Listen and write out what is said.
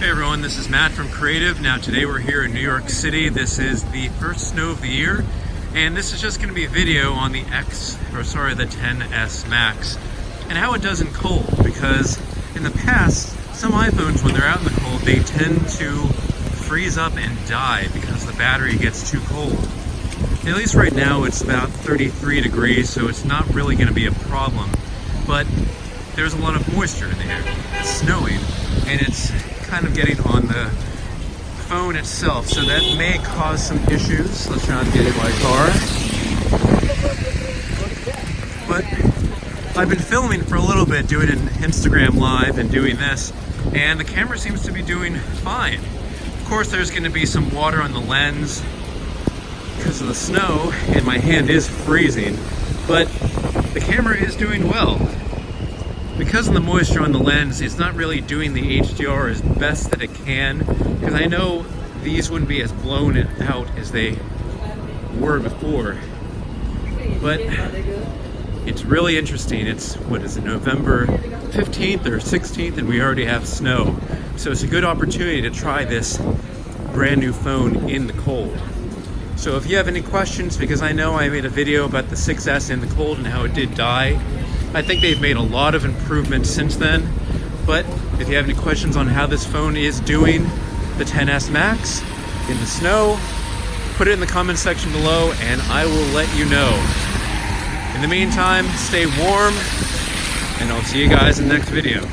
Hey everyone, this is Matt from Creative. Now today we're here in New York City. This is the first snow of the year, and this is just going to be a video on the the 10s Max and how it does in cold, because in the past some iPhones, when they're out in the cold, they tend to freeze up and die because the battery gets too cold. At least right now it's about 33 degrees, so it's not really going to be a problem, but there's a lot of moisture in the air. It's snowing and it's kind of getting on the phone itself, so that may cause some issues. Let's try and get in my car. But I've been filming for a little bit, doing an Instagram live and doing this, and the camera seems to be doing fine. Of course there's going to be some water on the lens because of the snow, and my hand is freezing, but the camera is doing well. Because of the moisture on the lens, it's not really doing the HDR as best that it can, because I know these wouldn't be as blown out as they were before. But it's really interesting. It's, what is it, November 15th or 16th, and we already have snow. So it's a good opportunity to try this brand new phone in the cold. So if you have any questions, because I know I made a video about the 6S in the cold and how it did die, I think they've made a lot of improvements since then. But if you have any questions on how this phone is doing, the 10s Max, in the snow, put it in the comment section below and I will let you know. In the meantime, stay warm, and I'll see you guys in the next video.